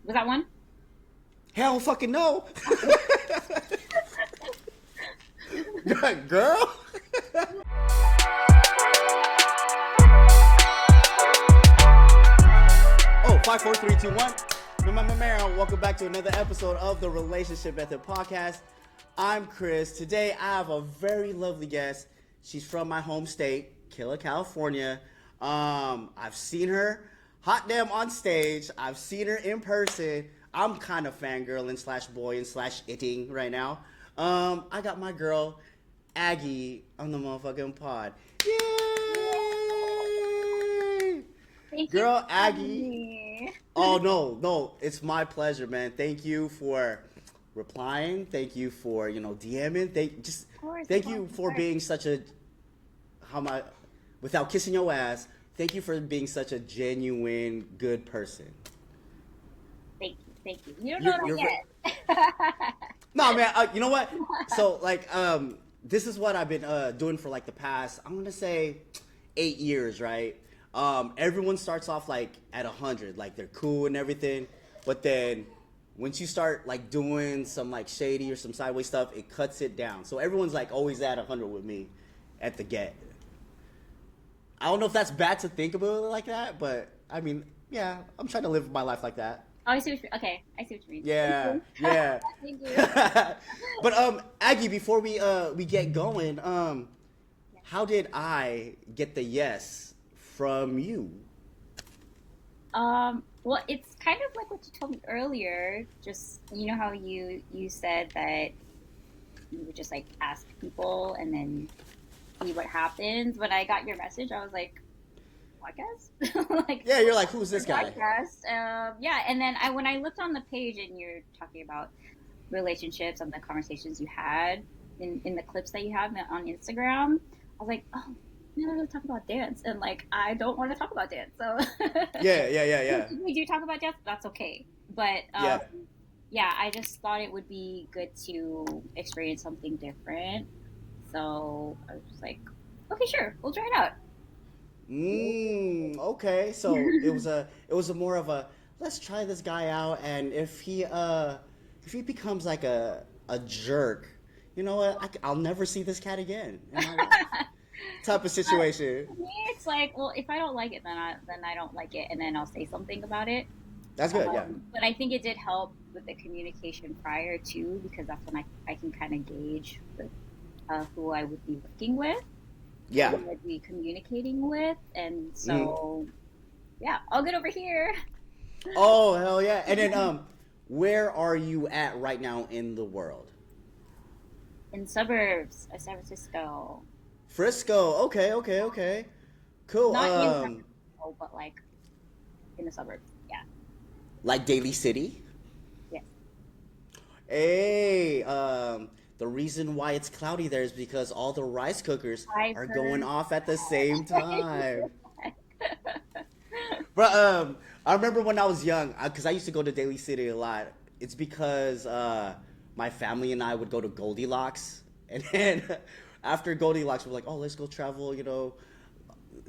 Was that one? Hell fucking no. Girl. Oh, 5, 4, 3, 2, 1. Welcome back to another episode of the Relationship Method Podcast. I'm Chris. Today I have a very lovely guest. She's from my home state, Killer, California. I've seen her hot damn on stage. I've seen her in person. I'm kind of fangirling / boying / itting right now. I got my girl, Aggie, on the motherfucking pod. Yay! Thank Girl, you, Aggie. Oh, no. It's my pleasure, man. Thank you for replying. Thank you for, DMing. Thank you for being such a, without kissing your ass, thank you for being such a genuine, good person. Thank you. You don't know that yet. No, man, you know what? So, this is what I've been doing for, the past, I'm going to say, 8 years, right? Everyone starts off, at 100. They're cool and everything. But then, once you start, doing some, shady or some sideways stuff, it cuts it down. So, everyone's, always at 100 with me at the get. I don't know if that's bad to think about it like that, but, I mean, yeah, I'm trying to live my life like that. Oh, I see what I see what you mean. Yeah. Thank you. But Aggie, before we get going, how did I get the yes from you? Well, it's kind of like what you told me earlier. Just how you said that you would just ask people and then see what happens. When I got your message, I was like, podcast? Yeah, you're like, who's this guy? Podcast. Yeah, and then when I looked on the page and you're talking about relationships and the conversations you had in the clips that you have on Instagram, I was like, oh, they're going to talk about dance, and I don't want to talk about dance. So Yeah. If we do talk about dance, that's okay. But yeah, I just thought it would be good to experience something different. So I was just like, okay, sure, we'll try it out. Okay. So it was a more of a, let's try this guy out, and if he becomes a jerk, you know what? I'll never see this cat again. Type of situation. For me, it's well, if I don't like it, then I don't like it, and then I'll say something about it. That's good, yeah. But I think it did help with the communication prior to, because that's when I can kind of gauge with who I would be working with. Yeah. Who I'd be communicating with, and so yeah, all good over here. Oh, hell yeah. And then where are you at right now in the world? In suburbs of San Francisco. Frisco. Okay. Cool. Not in San Francisco, but in the suburbs. Yeah. Like Daly City? Yes. Hey, the reason why it's cloudy there is because all the rice cookers are going off at the same time. But I remember when I was young, because I used to go to Daly City a lot. It's because my family and I would go to Goldilocks, and then after Goldilocks, we're like, oh, let's go travel,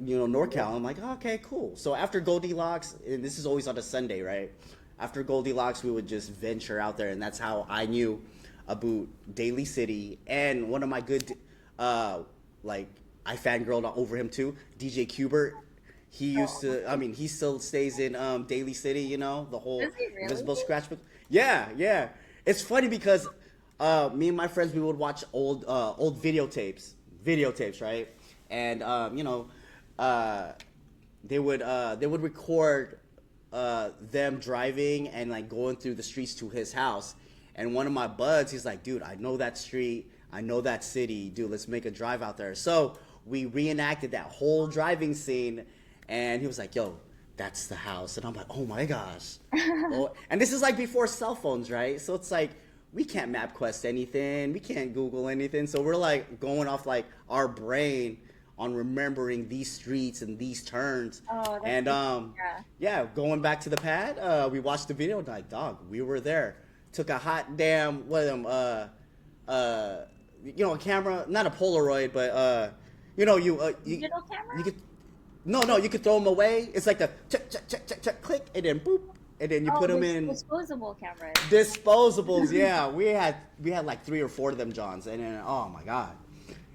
NorCal. I'm like, oh, okay, cool. So after Goldilocks, and this is always on a Sunday, right? After Goldilocks, we would just venture out there, and that's how I knew about Daly City. And one of my good, I fangirled over him too, DJ Qbert. He used to, he still stays in Daly City, the whole Invisible Scratchbook. Yeah. It's funny because me and my friends, we would watch old videotapes, right? And they would record them driving and going through the streets to his house. And one of my buds, he's like, dude, I know that street, I know that city, dude, let's make a drive out there. So we reenacted that whole driving scene, and he was like, yo, that's the house. And I'm like, oh my gosh. And this is before cell phones, right? So it's we can't MapQuest anything, we can't Google anything. So we're going off our brain on remembering these streets and these turns. Oh, and going back to the pad, we watched the video, and dog, we were there. Took a hot damn a camera, not a Polaroid, but digital camera. You could throw them away. It's like the check, click, and then boop. and then you Oh, put them the in disposable cameras. disposables. Yeah, we had like 3 or 4 of them Johns, and then oh my god,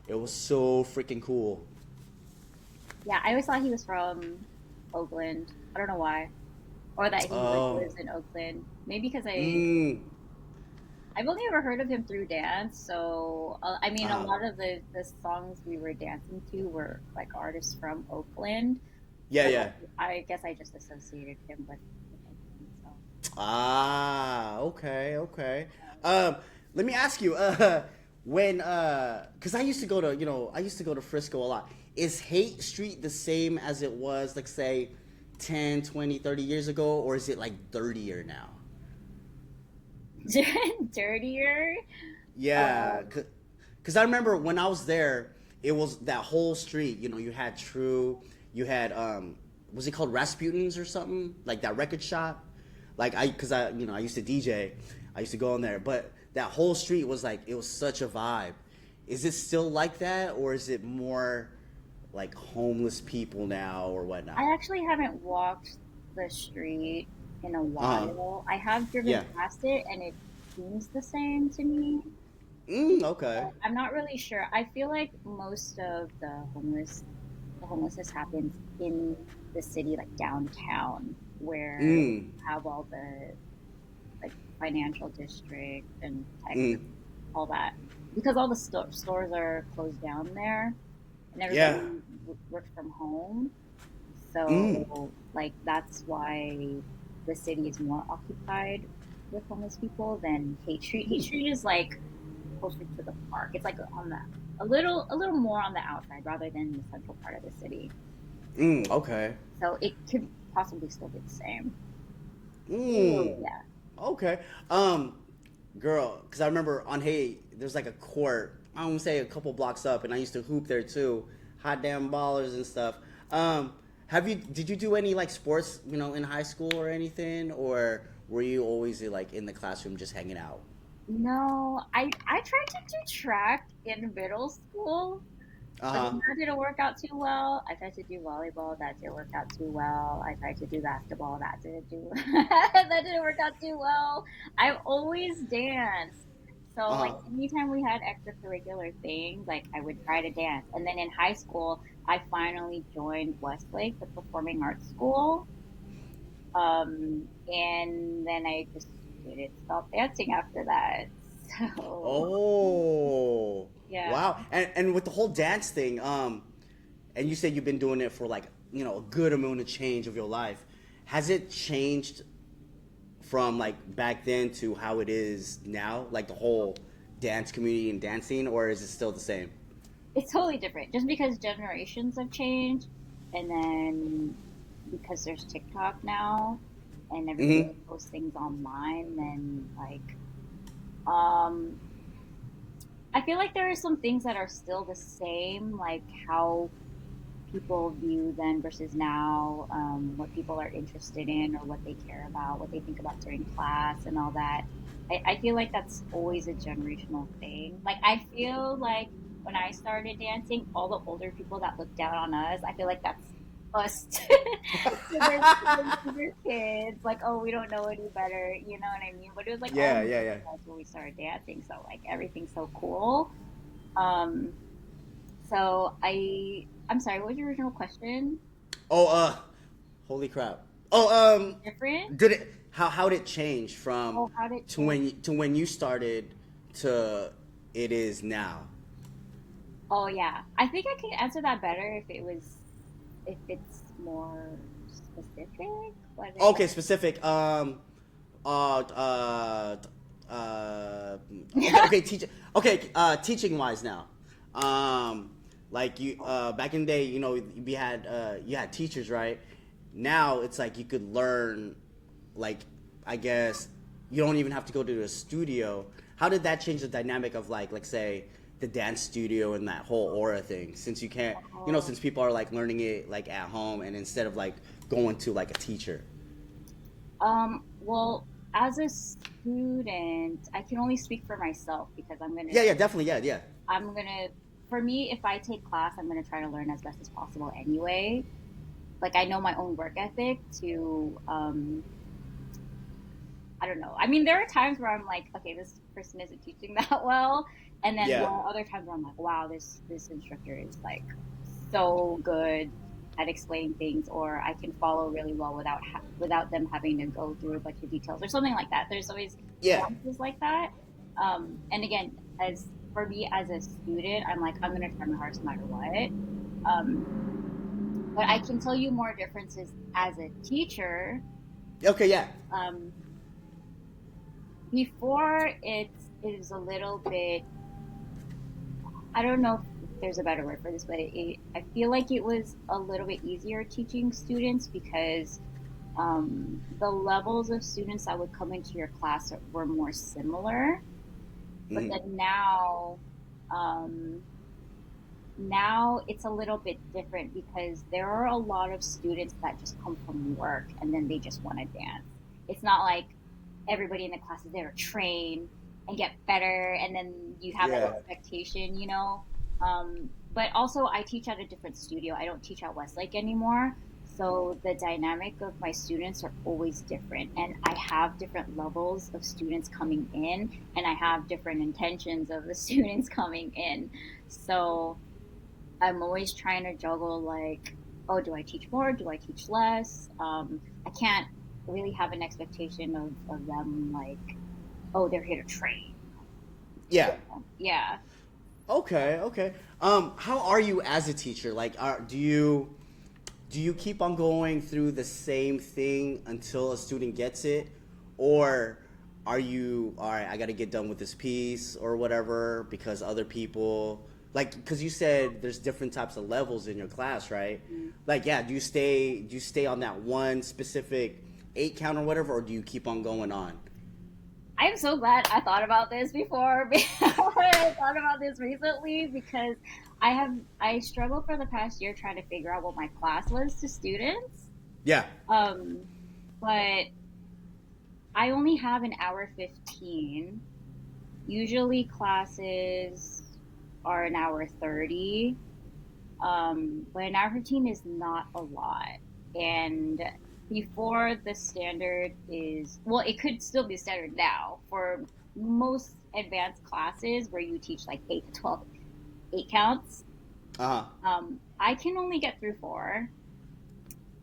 it was so freaking cool. Yeah, I always thought he was from Oakland. I don't know why, or that he like Oh, lives in Oakland. Maybe because mm, I've only ever heard of him through dance. So I mean, a uh, lot of the songs we were dancing to were like artists from Oakland. yeah, So yeah. I guess I just associated him with Oakland. So Ah, okay, okay. Um, Let me ask you, when, cause I used to go to, I used to go to Frisco a lot. Is Haight Street the same as it was, like say, 10, 20, 30 years ago, or is it like dirtier now? dirtier. Yeah, Um, cause I remember when I was there, it was that whole street. You had True, you had was it called Rasputin's or something like that record shop? Like cause I used to DJ, I used to go in there, but that whole street was like it was such a vibe. Is it still like that, or is it more like homeless people now or whatnot? I actually haven't walked the street in a Uh huh. while. I have driven Yeah. past it and it seems the same to me. Okay. I'm not really sure. I feel like most of the homelessness happens in the city, like downtown, where you Mm. have all the like financial district and tech, Mm. all that, because all the stores are closed down there, and Yeah. everybody works from home. Mm. So, like, that's why the city is more occupied with homeless people than Hate Street. Hate Street is like closer to the park. It's like on the a little more on the outside rather than the central part of the city. Mm. Okay. So it could possibly still be the same. Ooh, Mm. yeah. Okay. Girl, because I remember on Hay, there's like a court. I don't say a couple blocks up, and I used to hoop there too. Hot damn ballers and stuff. Did you do any like sports, in high school or anything, or were you always like in the classroom just hanging out? No, I tried to do track in middle school, Uh but huh. then that didn't work out too well. I tried to do volleyball, that didn't work out too well. I tried to do basketball, that didn't do that didn't work out too well. I've always danced. So Uh like huh. anytime we had extracurricular things, like I would try to dance. And then in high school, I finally joined Westlake, the performing arts school. And then I just didn't stop dancing after that. So Oh, yeah. wow. And with the whole dance thing, and you said you've been doing it for like a good amount of change of your life. Has it changed from like back then to how it is now, like the whole dance community and dancing, or is it still the same? It's totally different just because generations have changed, and then because there's TikTok now and everybody Mm-hmm. posts things online, then like um I feel like there are some things that are still the same, like how people view then versus now, what people are interested in or what they care about, what they think about during class and all that. I feel like that's always a generational thing. Like I feel like when I started dancing, all the older people that looked down on us, I feel like that's us to the kids. Like, oh, we don't know any better, you know what I mean? But it was like all Yeah, yeah, normal yeah. to us when we started dancing, so like everything's so cool. Um, so I'm sorry, what was your original question? Oh, holy crap. Oh, Different? did it? How did it change from Oh, how did it to change? when you started to it is now? Oh yeah. I think I can answer that better if it's more specific, but it Okay, specific. Uh, uh, okay, okay, okay, teaching wise now. Um, like back in the day, you had teachers, right? Now it's like you could learn, like, I guess you don't even have to go to a studio. How did that change the dynamic of like say the dance studio and that whole aura thing? Since you can't, oh, since people are like learning it like at home and instead of like going to like a teacher. well, as a student, I can only speak for myself because Yeah, yeah, definitely, yeah, yeah. I'm gonna for me, if I take class, I'm gonna try to learn as best as possible anyway. Like I know my own work ethic to I don't know. I mean, there are times where I'm like, okay, this person isn't teaching that well, and then there Yeah. are other times where I'm like, wow, this instructor is like so good at explaining things, or I can follow really well without them having to go through a bunch of details or something like that. There's always Yeah. nuances like that. And again, as for me as a student, I'm like, I'm gonna try my hardest no matter what. Um, but I can tell you more differences as a teacher. Okay. Yeah. Um, Before it is a little bit, I don't know if there's a better word for this, but I feel like it was a little bit easier teaching students because the levels of students that would come into your class were more similar. But Mm-hmm. then um, now it's a little bit different because there are a lot of students that just come from work and then they just want to dance. It's not like everybody in the class is there to train and get better, and then you have that Yeah. expectation, you know. But also, I teach at a different studio. I don't teach at Westlake anymore. So the dynamic of my students are always different, and I have different levels of students coming in, and I have different intentions of the students coming in. So I'm always trying to juggle like, oh, do I teach more? Do I teach less? I can't really have an expectation of them like, oh, they're here to train. Yeah. Yeah. Okay. Okay. How are you as a teacher? Like, do you keep on going through the same thing until a student gets it, or are you all right? I got to get done with this piece or whatever because other people like because you said there's different types of levels in your class, right? Mm. Like, yeah, do you stay on that one specific 8 count or whatever, or do you keep on going on? I'm so glad I thought about this before. I thought about this recently because I struggled for the past year trying to figure out what my class was to students. Yeah. Um, but I only have an hour 15. Usually classes are an hour 30. But an hour 15 is not a lot. And before the standard is, well, it could still be standard now for most advanced classes where you teach like 8 to 12, 8 counts. Uh huh. I can only get through four.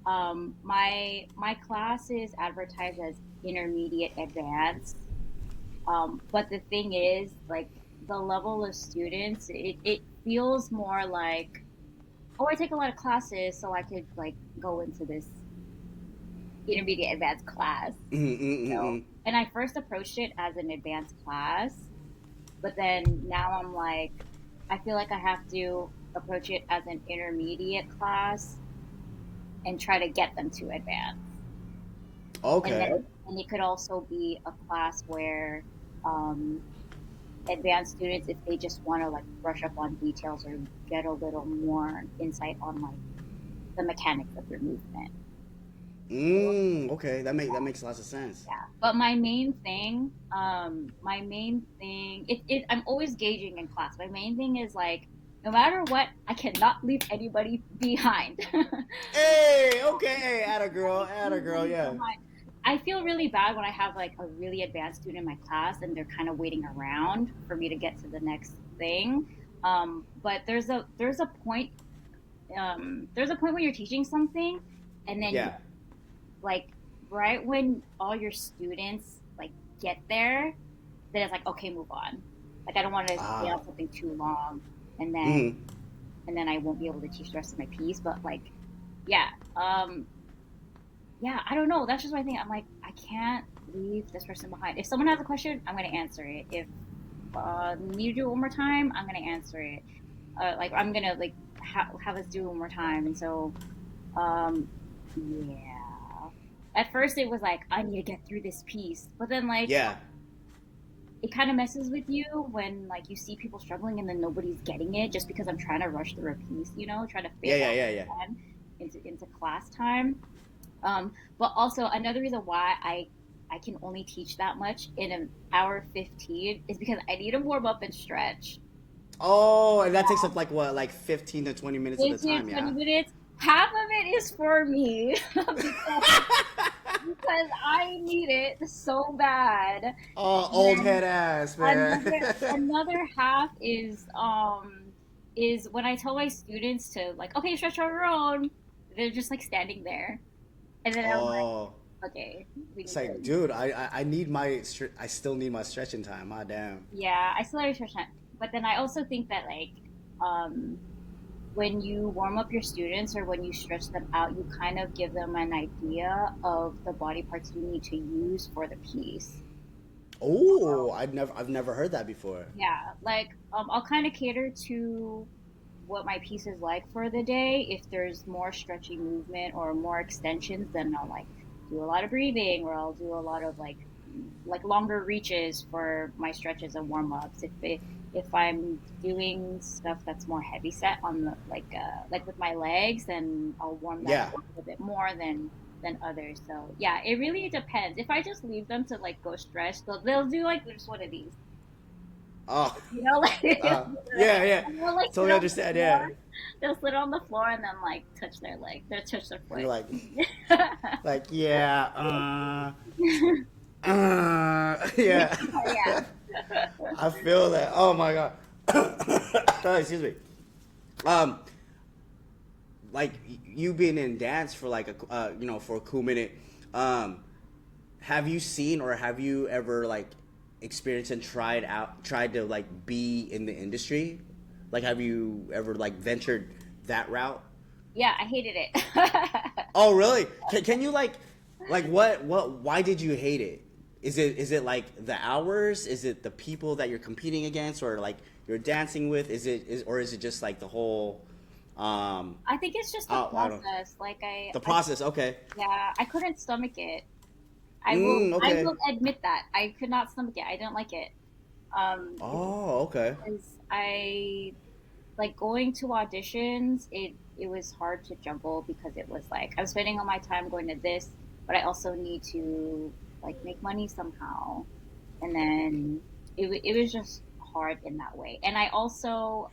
My class is advertised as intermediate advanced. But the thing is, like, the level of students, it feels more like, oh, I take a lot of classes, so I could like go into this intermediate advanced class. So, Mm-mm-mm-mm. and I first approached it as an advanced class, but then now I'm like, I feel like I have to approach it as an intermediate class and try to get them to advance. And Okay. then, and it could also be a class where um, advanced students, if they just want to like brush up on details or get a little more insight on like the mechanics of your movement. Okay. That makes lots of sense. Yeah. But my main thing, I'm always gauging in class. My main thing is like, no matter what, I cannot leave anybody behind. Hey, okay, hey, atta girl, atta girl, yeah. I feel really bad when I have like a really advanced student in my class and they're kind of waiting around for me to get to the next thing. But there's a point when you're teaching something, and then Yeah. like right when all your students like get there, then it's like, okay, move on. Like I don't want to stay Ah. on something too long, and then Mm-hmm. and then I won't be able to teach the rest of my piece. But like, yeah, yeah, I don't know. That's just my thing. I'm like, I can't leave this person behind. If someone has a question, I'm gonna answer it. If need to do it one more time, I'm gonna answer it. Like I'm gonna like have us do it one more time. And so, um, yeah. At first, it was like I need to get through this piece, but then like Yeah. it kind of messes with you when like you see people struggling and then nobody's getting it just because I'm trying to rush through a piece, trying to Yeah, fit yeah, all yeah, yeah. I can into class time. But also another reason why I can only teach that much in an hour 15 is because I need to warm up and stretch. Oh, and that takes up like what, like 15 to 20 minutes of the 15 time, to 20 yeah? minutes. Half of it is for me because because I need it so bad. Oh, And old then head ass, man. another half is when I tell my students to like, okay, stretch on your own, they're just like standing there. And then I'm Oh, like, okay, we it's need to. like, dude, I need I still need my stretching time. Ah, damn. Yeah, I still have stretch time. But then I also think that like um when you warm up your students or when you stretch them out, you kind of give them an idea of the body parts you need to use for the piece. Oh, I've never heard that before. Yeah, like I'll kind of cater to what my piece is like for the day. If there's more stretchy movement or more extensions, then I'll like do a lot of breathing or I'll do a lot of like longer reaches for my stretches and warm ups. If I'm doing stuff that's more heavy set on the like with my legs, then I'll warm that up Yeah. a little bit more than others. So yeah, it really depends. If I just leave them to like go stretch, they'll do like just one of these, Oh, you know, like yeah, yeah. and they'll like sit Totally on the understand. floor. Yeah. They'll sit on the floor and then like touch their leg. They'll touch their And foot. you're like, yeah, yeah. Yeah. I feel that. Oh my god. Oh, excuse me. Um, like you being in dance for like a for a cool minute. Um, have you seen or have you ever like experienced and tried to like be in the industry? Like, have you ever like ventured that route? Yeah, I hated it. Oh, really? Can you like why did you hate it? Is it like the hours? Is it the people that you're competing against or like you're dancing with? Is it just like the whole I think it's just the I don't process. Like the process? Okay. yeah, I couldn't stomach it. I Okay. will admit that. I could not stomach it. I didn't like it. Oh, okay. Because I like going to auditions, it was hard to juggle because it was like I'm spending all my time going to this, but I also need to like make money somehow. And then it was just hard in that way. And I also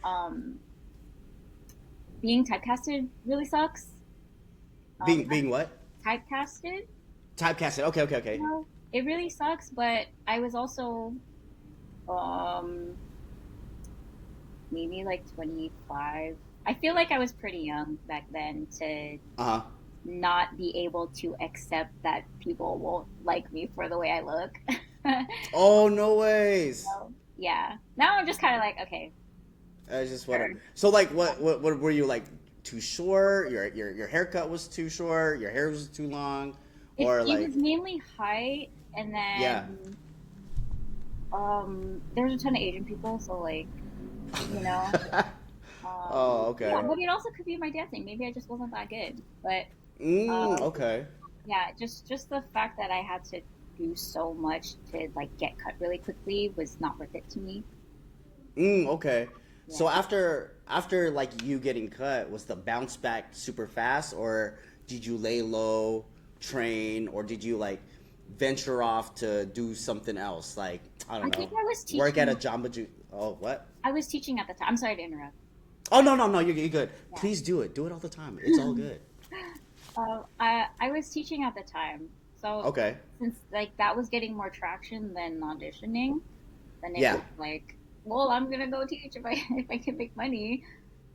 being typecasted really sucks. Being what? Typecasted, Typecasted. Okay, okay, you okay. know, it really sucks, but I was also um maybe like 25. I feel like I was pretty young back then to Uh huh. not be able to accept that people won't like me for the way I look. Oh, no ways. So, yeah. Now I'm just kind of like, okay, I just want sure. to. So like, what were you like? Too short? Your haircut was too short. Your hair was too long, or It like, was mainly height, and yeah. then there's a ton of Asian people, so like, you know, Oh, yeah. okay. But it also could be my dancing. Maybe I just wasn't that good. But um, Okay. yeah, just the fact that I had to do so much to like get cut really quickly was not worth it to me. Okay. So Yeah. after like you getting cut, was the bounce back super fast, or did you lay low, train, or did you like venture off to do something else? Like, I I don't think know, I was work at a teaching. Jamba Juice. Oh, what? I was teaching at the time. I'm sorry to interrupt. Oh, no, no, no. You're good. Yeah. Please do it. Do it all the time. It's all good. I was teaching at the time, so Okay. since like that was getting more traction than auditioning, then it Yeah. was like, well, I'm gonna go teach if I if I can make money.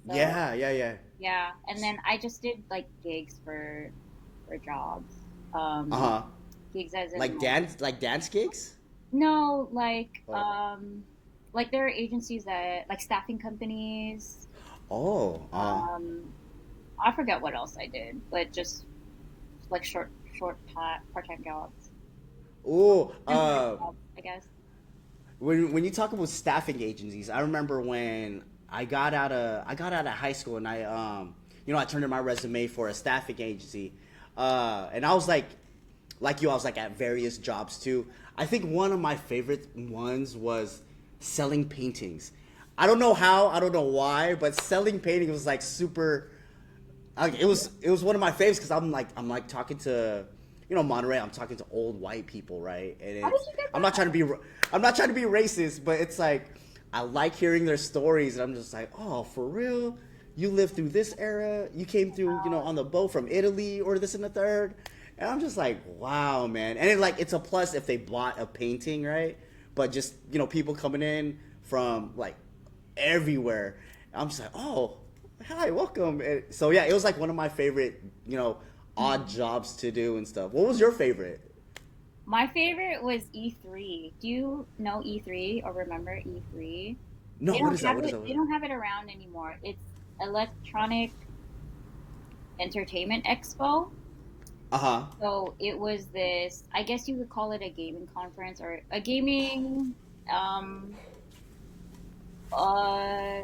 So Yeah. Yeah. Yeah. yeah, and then I just did like gigs for jobs. Uh Um, huh. gigs as in Like dance gigs. no, Oh. like there are agencies that like staffing companies. Oh. Um, I forget what else I did, but just like part time jobs, Oh. temporary jobs, I guess. When you talk about staffing agencies, I remember when I got out of high school and I turned in my resume for a staffing agency, and I was like you, I was like at various jobs too. I think one of my favorite ones was selling paintings. I don't know how, I don't know why, but selling paintings was like super. Like it was one of my faves because I'm like talking to Monterey. I'm talking to old white people, right? And How did it's you get I'm not that? trying to be I'm not trying to be racist, but it's like I like hearing their stories, and I'm just like, oh, for real? You lived through this era? You came through on the boat from Italy or this and the third? And I'm just like, wow, man. And it's a plus if they bought a painting, right? But just people coming in from like everywhere. I'm just like, oh, hi, welcome. And so yeah, it was like one of my favorite, odd jobs to do and stuff. What was your favorite? My favorite was E3. Do you know E3 or remember E3? No, They what don't is that? have What is it. that? What They is that? don't have it around anymore. It's Electronic Entertainment Expo. Uh huh. So it was this, I guess you could call it a gaming conference or a gaming, um, uh,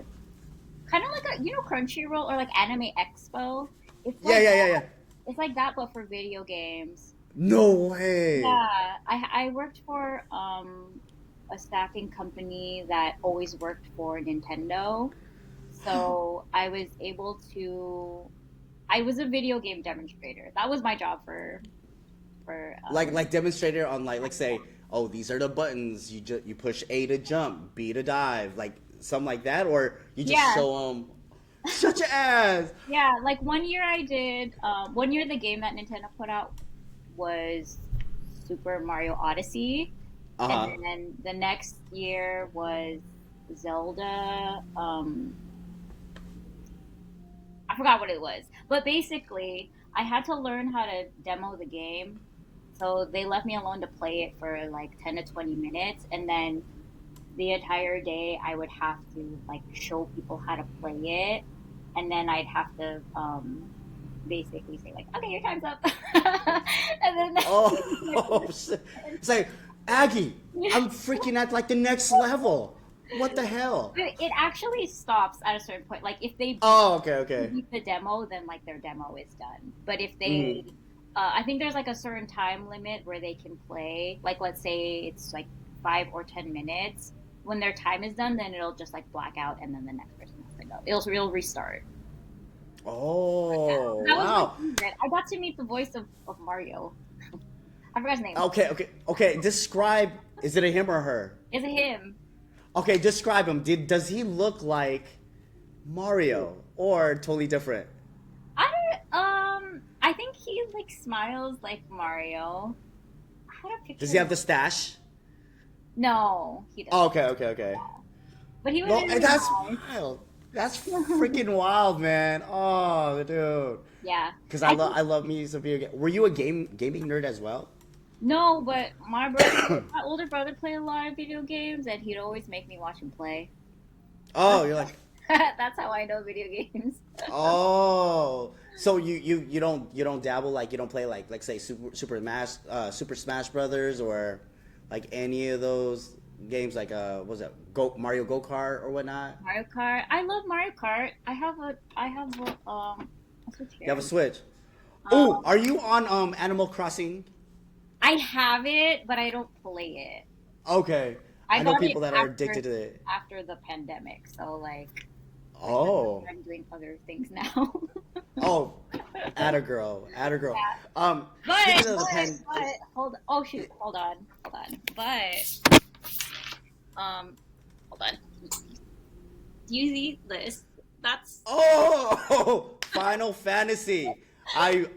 kind of like Crunchyroll or like Anime Expo. It's Yeah, like yeah, yeah, that. yeah. It's like that, but for video games. No way. Yeah, I worked for a staffing company that always worked for Nintendo. So I was a video game demonstrator. That was my job for Like demonstrator on like say, oh, these are the buttons. You push A to jump, B to dive, like something like that, or you just yeah, show them. Shut your ass. yeah, like one year the game that Nintendo put out was Super Mario Odyssey, Uh and huh. then the next year was Zelda. I forgot what it was, but basically, I had to learn how to demo the game. So they left me alone to play it for like 10 to 20 minutes, and then the entire day I would have to like show people how to play it, and then I'd have to basically say like, okay, your time's up, and then Oh, shit. It's like Aggie. I'm freaking at like the next level. What the hell? it actually stops at a certain point. Like if they Oh, okay, okay. beat the demo, then like their demo is done. But if Hmm. they, I think there's like a certain time limit where they can play. Like let's say it's like 5 or 10 minutes. When their time is done, then it'll just like black out, and then the next person has to go. It'll restart. Oh, That was my wow. favorite. I got to meet the voice of Mario. I forgot his name. Okay, okay, okay. Describe. Is it a him or her? Is it him? Okay, describe him. Does he look like Mario or totally different? I I think he like smiles like Mario. I had a Does picture. he have the stash? No, he Oh, doesn't. okay, okay, okay. But he was No, really that's nice. wild. That's freaking wild, man. Oh, dude. Yeah. Because I think I love me some video game. Were you a gaming nerd as well? no, but my older brother played a lot of video games, and he'd always make me watch him play. Oh, you're like, That's how I know video games. oh. So you don't dabble, like you don't play like say Super Smash Brothers, or like any of those games, like what was it, Mario Go Kart or whatnot? Mario Kart. I love Mario Kart. I have a Switch You have a here. Switch. Oh, Um, are you on Animal Crossing? I have it, but I don't play it. Okay. I I know got it people that are addicted to it. after the pandemic, so like Oh. I'm doing other things now. Oh, atta girl, atta girl. Yeah. Speaking of the But oh shoot, hold on. But hold on. Do you see this? That's oh, Final Fantasy. I,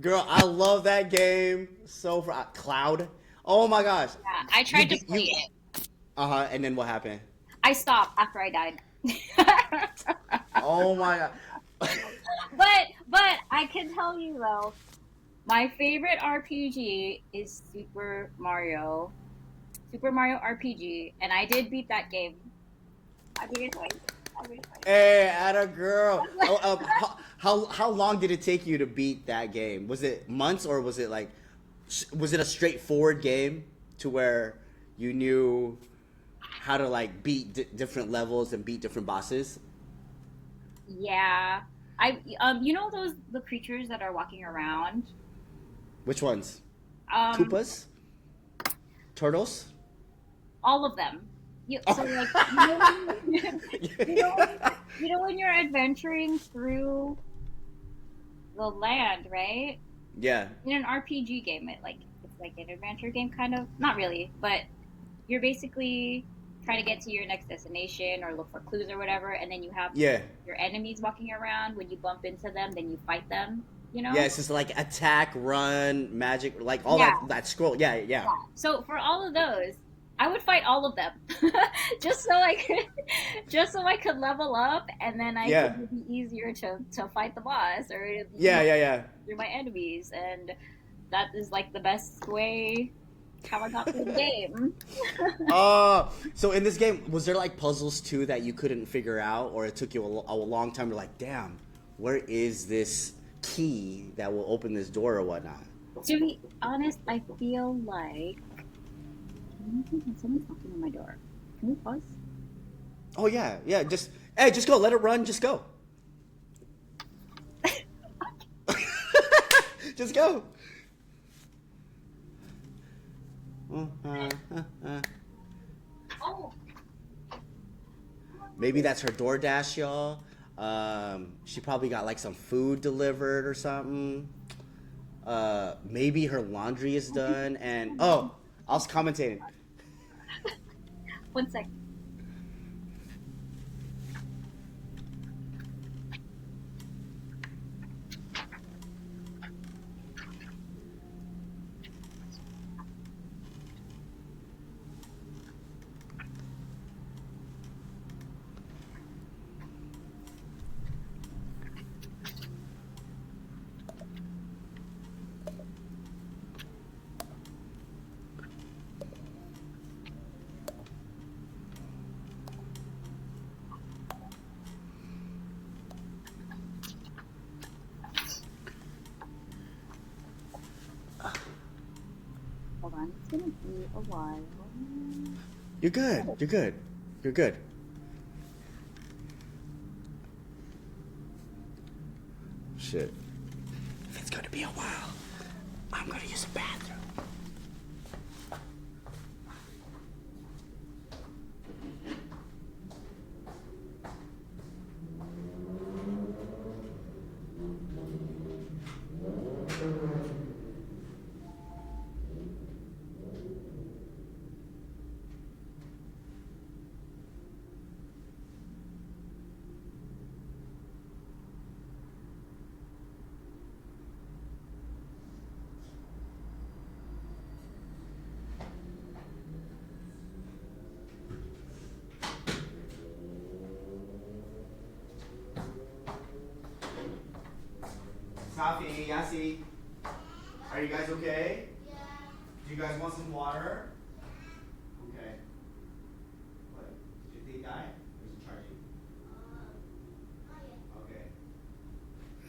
girl, I love that game. So for Cloud. Oh my gosh. yeah. I tried to play You. it. Uh huh. And then what happened? I stopped after I died. Oh my god. But I can tell you though, my favorite RPG is Super Mario RPG, and I did beat that game. I beat it twice. I beat it twice. Hey, atta girl. Oh, how long did it take you to beat that game? Was it months, or was it like, was it a straightforward game to where you knew how to like beat different levels and beat different bosses? Yeah, you know the creatures that are walking around. Which ones? Um, Koopas? Turtles? all of them. So Oh. like you know you know when you're adventuring through the land, right? Yeah. In an RPG game, it's like an adventure game kind of. Not really, but you're basically trying to get to your next destination or look for clues or whatever, and then you have Yeah. your enemies walking around. When you bump into them, then you fight them. you know? Yeah, it's just like attack, run, magic, like all Yeah, that scroll. Yeah, yeah. yeah. So for all of those, I would fight all of them just so I could just so I could level up, and then I could Yeah. it'd be easier to fight the boss, or it'd be Yeah, easier yeah, yeah. through my enemies, and that is like the best way how I got through the game. So in this game, was there like puzzles too that you couldn't figure out, or it took you a long time to like, damn, where is this key that will open this door or whatnot? To be honest, I feel like someone's knocking on my door. Can we pause? Oh yeah, yeah. Just hey, just go. Let it run. Just go. Just go. Oh, Maybe that's her DoorDash, y'all. She probably got like some food delivered or something. Maybe her laundry is done. And oh, I was commentating. one sec. Hold on, it's gonna be a while. You're good. You're good. You're good. Shit. If it's gonna be a while, I'm gonna use a bathroom. Safi, Yasi, are you guys okay? Yeah. Do you guys want some water? Okay. What? Did they die? Or is it charging? Okay.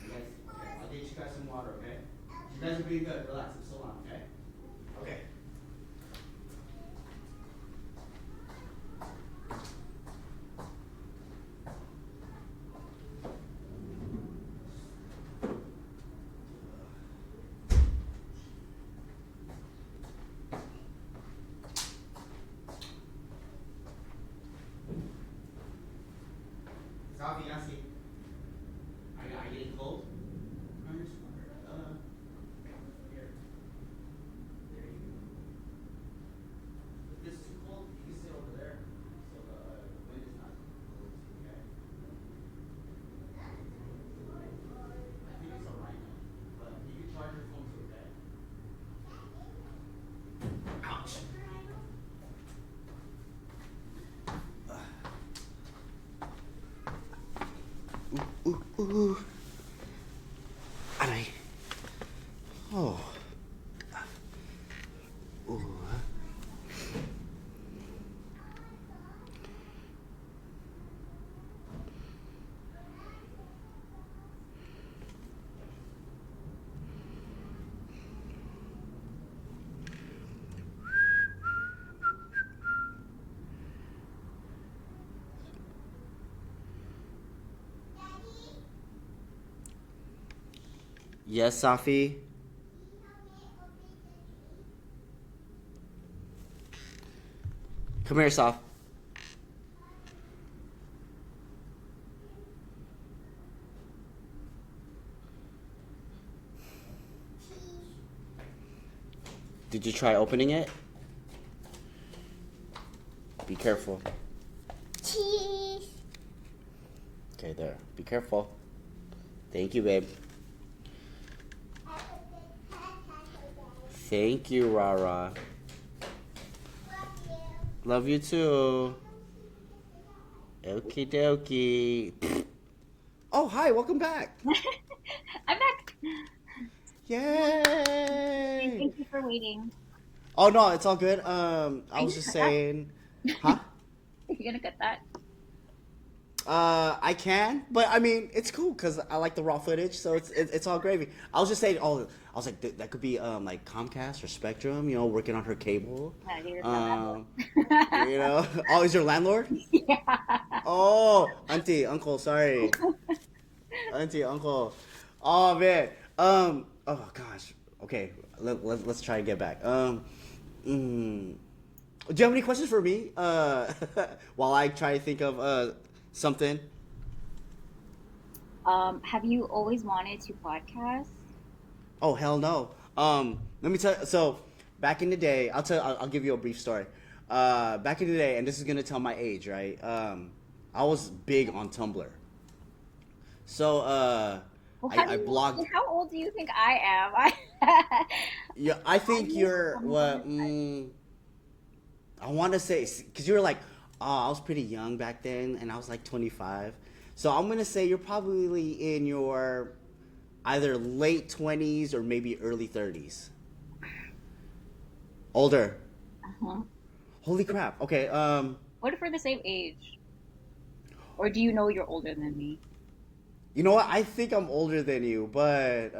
You guys, okay. I'll get you guys some water, okay? You guys are being good. Relax. I'm still on, okay? Okay. Safi, Yasi. Are you getting cold? No, you're smart. Here. There you go. If this is too cold, you can sit over there. So the wind is not cold. Okay. I think it's alright. But you can charge your phone too, okay? Ouch. Ooh. Aray. Oh. Ooh. Yes, Safi. Come here, Saf. Did you try opening it? Be careful. Cheese. Okay, there. Be careful. Thank you, babe. Thank you, Rara. Love you. Love you too. Okie dokie. Oh, hi, welcome back. I'm back. Yay! Thank you for waiting. Oh no, it's all good. I Are you was just gonna cut that? saying, huh? Are you gonna cut that? I can, but I mean, it's cool because I like the raw footage, so it's all gravy. I was just saying, oh, I was like, that could be like Comcast or Spectrum, working on her cable. Yeah, here's my Um, landlord. oh, is your landlord? Yeah. Oh, auntie, uncle, sorry, auntie, uncle. Oh man. Oh gosh. Okay. Let's try and get back. Mm, do you have any questions for me? While I try to think of something. Have you always wanted to podcast? Oh hell no. Let me tell. So back in the day, I'll give you a brief story. Back in the day, and this is gonna tell my age, right? I was big on Tumblr. So Well, I blogged. how old do you think I am? I Yeah, I I think used you're what. I want to say because you were like, oh, I was pretty young back then, and I was like 25. So I'm gonna say you're probably in your either late 20s or maybe early 30s. Older. uh-huh. Holy crap. Okay. What if we're the same age? Or do you know you're older than me? You know what? I think I'm older than you, but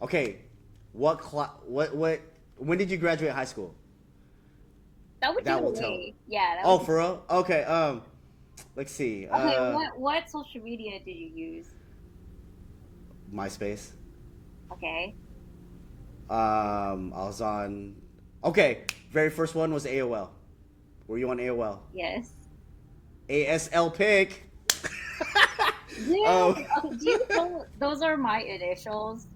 okay. What? When did you graduate high school? That would give That it will tell. away. Yeah, that Oh, would give for it real? Okay. Let's see. away. Okay, what social media did you use? MySpace. Okay. I was on. Okay, very first one was AOL. Were you on AOL? Yes. ASL pick. Yeah. Oh Okay, do you know those are my initials?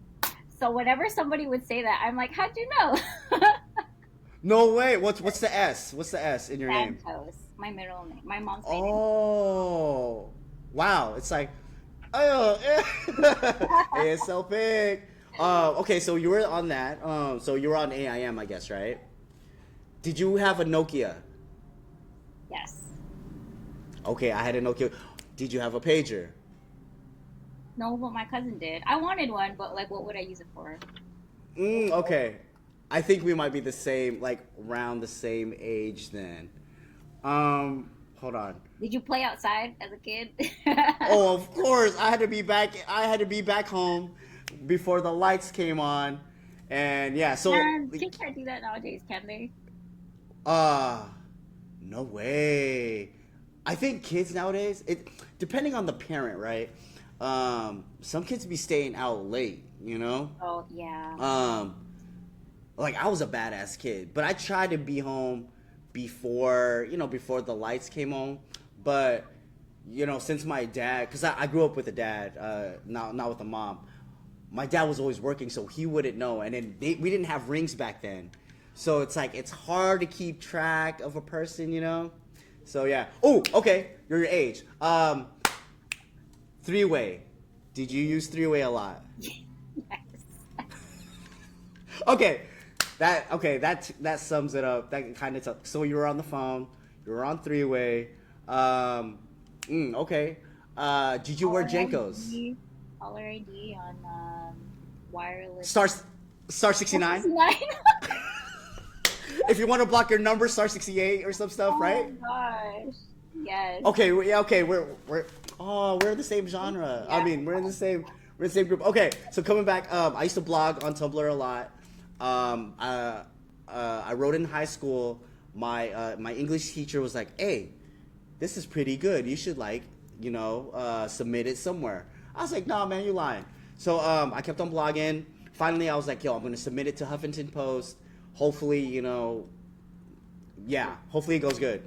So whenever somebody would say that, I'm like, how'd you know? no way! What's the S? What's the S in your name? Santos, my middle name, my mom's maiden Oh, wow! It's like, oh, ASL pick. Okay, so you were on that. So you were on AIM, I guess, right? Did you have a Nokia? name. Yes. Okay, I had a Nokia. Did you have a pager? No, but my cousin did. I wanted one, but like, what would I use it for? Okay. I think we might be the same, like around the same age then. Hold on. Did you play outside as a kid? Oh, of course. I had to be back. I had to be back home before the lights came on, and yeah. So, Man, kids can't do that nowadays, can they? uh, no way. I think kids nowadays, it depending on the parent, right? Some kids be staying out late. Oh, yeah. Um, like I was a badass kid, but I tried to be home before the lights came on. But since my dad, because I grew up with a dad, not with a mom. My dad was always working, so he wouldn't know. And then we didn't have rings back then, so it's like it's hard to keep track of a person. So yeah. Oh, okay. You're your age. Three-way. Did you use three-way a lot? Yes. Okay, that sums it up. That kind of so you were on the phone, you were on three-way. Okay. Did you wear Caller Jenkos? ID, caller ID on wireless. Star 69. 69? If you want to block your number, star 68 or some stuff, Oh right? my gosh. Yes. Okay, yeah, okay, we're in the same genre. I Yeah. mean, we're in the same group. Okay, so coming back, I used to blog on Tumblr a lot. I wrote in high school. My English teacher was like, "Hey, this is pretty good. You should submit it somewhere." I was like, "Nah, man, you're lying." So I kept on blogging. Finally, I was like, "Yo, I'm gonna submit it to Huffington Post. Hopefully, hopefully it goes good."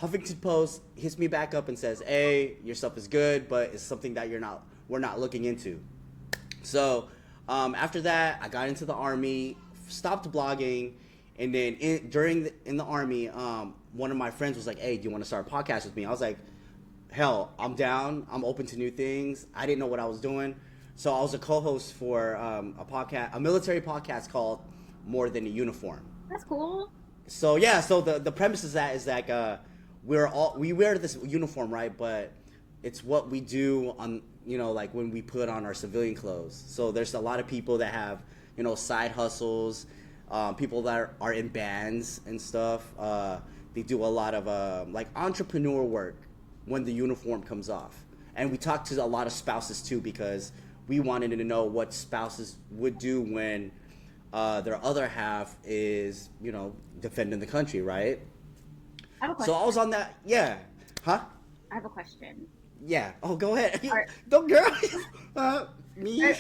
Huffington Post hits me back up and says, "Hey, your stuff is good, but it's something that we're not looking into." So after that, I got into the army, stopped blogging, and then in the army, one of my friends was like, "Hey, do you want to start a podcast with me?" I was like, "Hell, I'm down. I'm open to new things." I didn't know what I was doing, so I was a co-host for a military podcast called more than a uniform. That's cool. So yeah, so the premise is that we wear this uniform, right? But it's what we do on, like when we put on our civilian clothes. So there's a lot of people that have, side hustles, people that are in bands and stuff. They do a lot of like entrepreneur work when the uniform comes off. And we talked to a lot of spouses too, because we wanted to know what spouses would do when their other half is, defending the country, right? I have a question. So I was on that, yeah. Huh? I have a question. Yeah. Oh, go ahead. Are- Don't, girl. Me.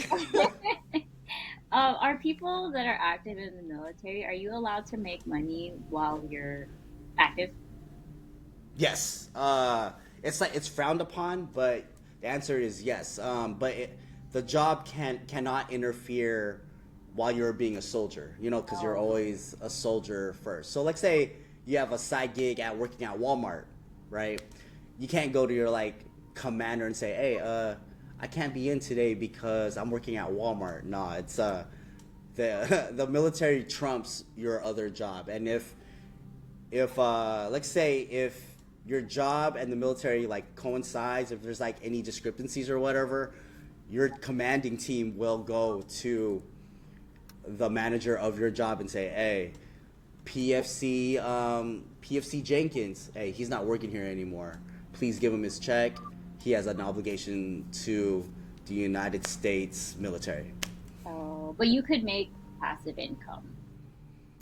Are people that are active in the military, are you allowed to make money while you're active? Yes. It's frowned upon, but the answer is yes. But the job cannot interfere while you're being a soldier, because you're always a soldier first. So let's say you have a side gig at working at Walmart, right? You can't go to your like commander and say, hey, I can't be in today because I'm working at Walmart. No, it's the military trumps your other job. And if let's say if your job and the military like coincides, if there's like any discrepancies or whatever, your commanding team will go to the manager of your job and say, hey, PFC Jenkins, hey, he's not working here anymore. Please give him his check. He has an obligation to the United States military. Oh, but you could make passive income.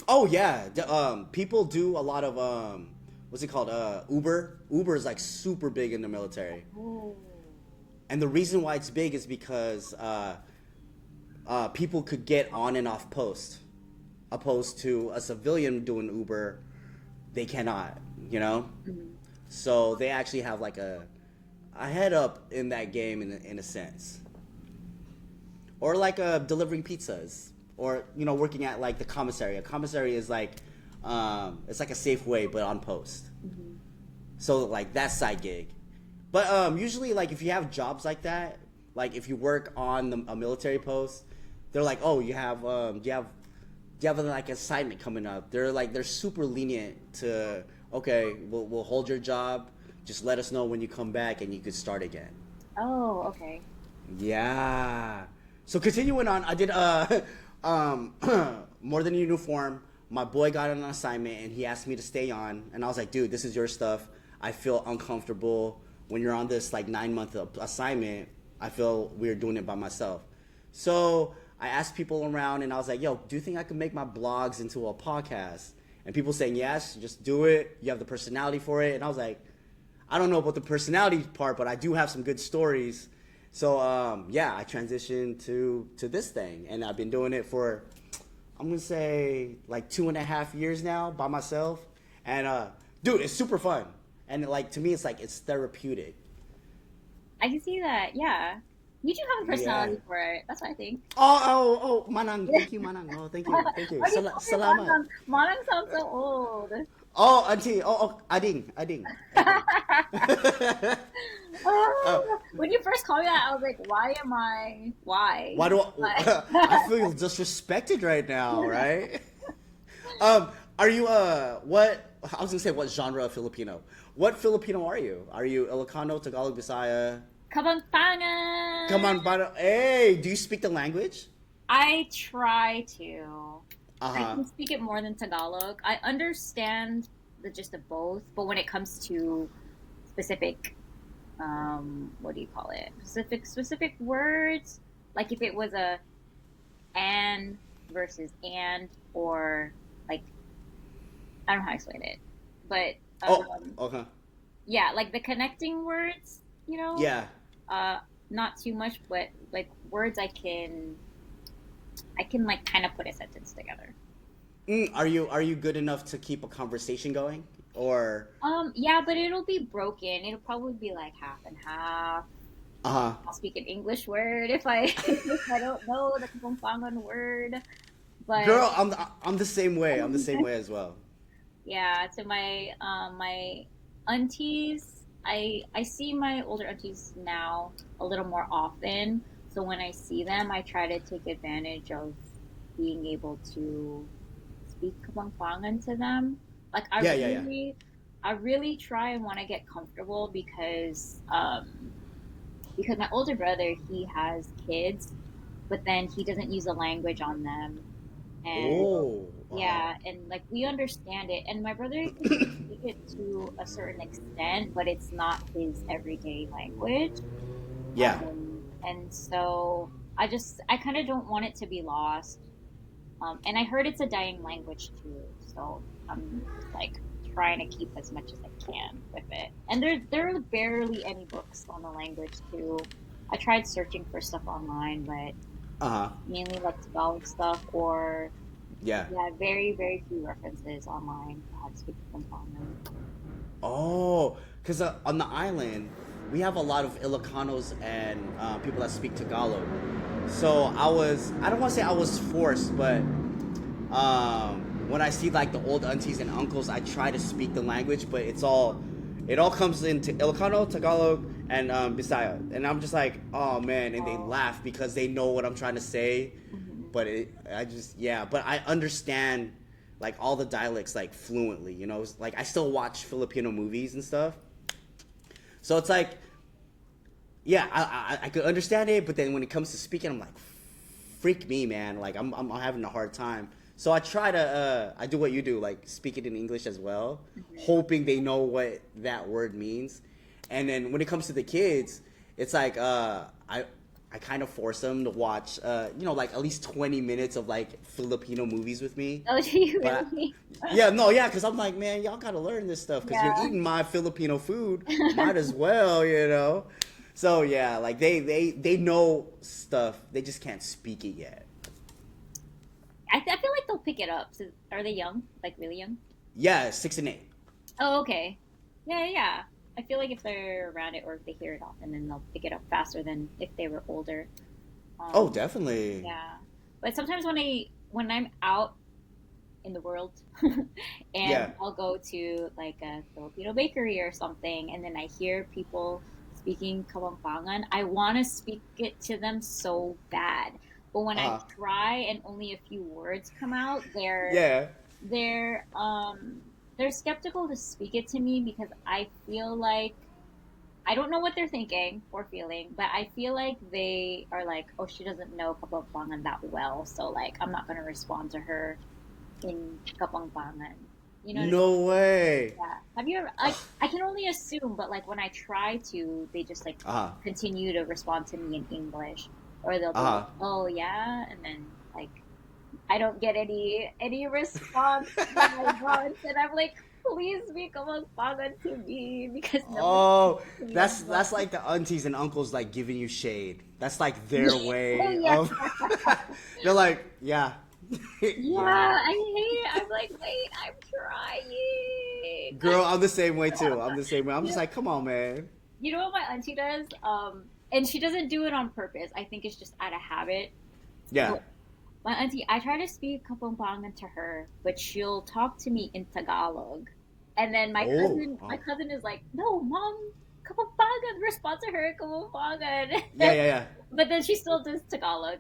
Oh yeah, people do a lot of what's it called? Uber. Uber is like super big in the military. Oh. And the reason why it's big is because people could get on and off post, opposed to a civilian doing Uber, they cannot, Mm-hmm. So they actually have like a head up in that game in a sense. Or like delivering pizzas, or working at like the commissary. A commissary is like it's like a Safeway but on post. Mm-hmm. So like that side gig. But usually like if you have jobs like that, like if you work on a military post, they're like, oh, do you have like assignment coming up? They're super lenient to, okay, we'll hold your job. Just let us know when you come back and you could start again. Oh, okay. Yeah. So continuing on, I did more than a uniform. My boy got an assignment and he asked me to stay on, and I was like, dude, this is your stuff. I feel uncomfortable when you're on this like 9-month assignment. I feel weird doing it by myself. So I asked people around and I was like, yo, do you think I could make my blogs into a podcast? And people saying yes, just do it. You have the personality for it. And I was like, I don't know about the personality part, but I do have some good stories. So yeah, I transitioned to this thing, and I've been doing it for, I'm gonna say like 2.5 years now by myself. And dude, it's super fun. And like to me, it's like it's therapeutic. I can see that. Yeah. You do have a personality for it. That's what I think. Oh, Manang, thank you, Manang. Oh, thank you. Why do you call me Salamat. Manang? Manang sounds so old. Oh, auntie. Oh, ading. When you first called me that, I was like, why? Why do Like- I feel disrespected right now, right? Are you what I was gonna say what genre of Filipino? What Filipino are you? Are you Ilocano, Tagalog, Bisaya? Kabampangan. Come on, hey, do you speak the language? I try to. I Uh-huh. can speak it more than Tagalog. I understand the gist of both, but when it comes to specific, what do you call it? Specific words, like if it was a and versus and, or like I don't know how to explain it, but Okay. yeah, like the connecting words, Yeah. not too much, but like words I can like kind of put a sentence together. Are you good enough to keep a conversation going? Or Yeah, but it'll be broken. It'll probably be like half and half. uh-huh. I'll speak an English word if I if I don't know the Kapampangan word. But Girl, I'm the same way. I'm the same way as well. yeah, to my my aunties, I see my older aunties now a little more often. So when I see them, I try to take advantage of being able to speak Kapampangan to them. Like Yeah, yeah, yeah. I really try and want to get comfortable because my older brother, he has kids, but then he doesn't use the language on them. And Oh, yeah, and like we understand it. And my brother can speak it to a certain extent, but it's not his everyday language. yeah. And so I kind of don't want it to be lost. And I heard it's a dying language too, so I'm like trying to keep as much as I can with it. And there are barely any books on the language too. I tried searching for stuff online, but Uh huh. mainly like Tagalog stuff or Yeah. yeah, very very few references online to how to speak Pampanga. Oh, because on the island, we have a lot of Ilocanos and people that speak Tagalog. So I don't want to say I was forced, but when I see like the old aunties and uncles, I try to speak the language, but it all comes into Ilocano, Tagalog, and Bisaya. And I'm just like, oh man, and they Oh, laugh because they know what I'm trying to say. mhm. But but I understand like all the dialects like fluently, you know? Like I still watch Filipino movies and stuff. So it's like, yeah, I could understand it, but then when it comes to speaking, I'm like, freak me, man. Like I'm having a hard time. So I try to I do what you do, like speak it in English as well, hoping they know what that word means. And then when it comes to the kids, it's like I kind of force them to watch like at least 20 minutes of like Filipino movies with me. Oh, do you But really? yeah, no, yeah, because I'm like, man, y'all gotta learn this stuff because you're Yeah. eating my Filipino food, might as well, you know. So yeah, like they know stuff, they just can't speak it yet. I feel like they'll pick it up. So, are they young? Like really young? Yeah, 6 and 8. Oh, okay. Yeah, yeah, yeah. I feel like if they're around it or if they hear it often, then they'll pick it up faster than if they were older. Oh, Um, definitely. yeah. But sometimes when I'm out in the world and Yeah. I'll go to like a Filipino bakery or something, and then I hear people speaking Kabampangan, I want to speak it to them so bad. But when I Uh huh. try and only a few words come out, Yeah. they're they're skeptical to speak it to me because I feel like I don't know what they're thinking or feeling, but I feel like they are like, oh, she doesn't know Kapampangan that well, so like I'm not gonna respond to her in Kapampangan. You know what I mean? No way. Yeah. Have you ever like I can only assume, but like when I try to, they just like Uh huh. continue to respond to me in English, or they'll Uh be like, huh. oh yeah, and then like I don't get any response that I want, and I'm like, please be Kapampangan to me because no one Oh, speaks to me that's anymore. like the aunties and uncles like giving you shade. That's like their Oh way yeah. of. They're like, yeah, Yeah, yeah. I hate it. I'm like, wait, I'm trying. Girl, I'm the same way too. I'm the same way. I'm You just know, like, come on, man. you know what my auntie does? And she doesn't do it on purpose. I think it's just out of habit. Yeah. But my auntie, I try to speak Kapampangan to her, but she'll talk to me in Tagalog. And then Oh. my Oh. cousin is like, no, mom, Kapampangan, respond to her, Kapampangan. Yeah, yeah, yeah. But then she still does Tagalog,